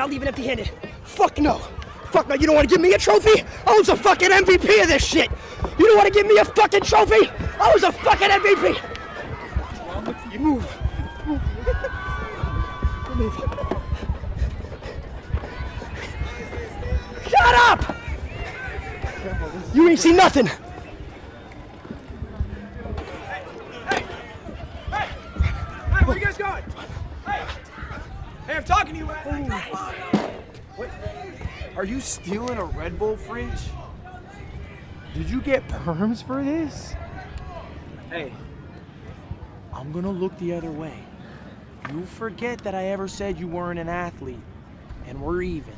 I'll leave it empty-handed. Fuck no. Fuck no, you don't want to give me a trophy? I was a fucking MVP of this shit. You don't want to give me a fucking trophy? I was a fucking MVP. What's wrong with you? Move. Move. Shut up! You ain't seen nothing. Hey, where you guys going? Hey, I'm talking to you, man. What? Are you stealing a Red Bull fridge? Did you get perms for this? Hey, I'm gonna look the other way. You forget that I ever said you weren't an athlete, and we're even.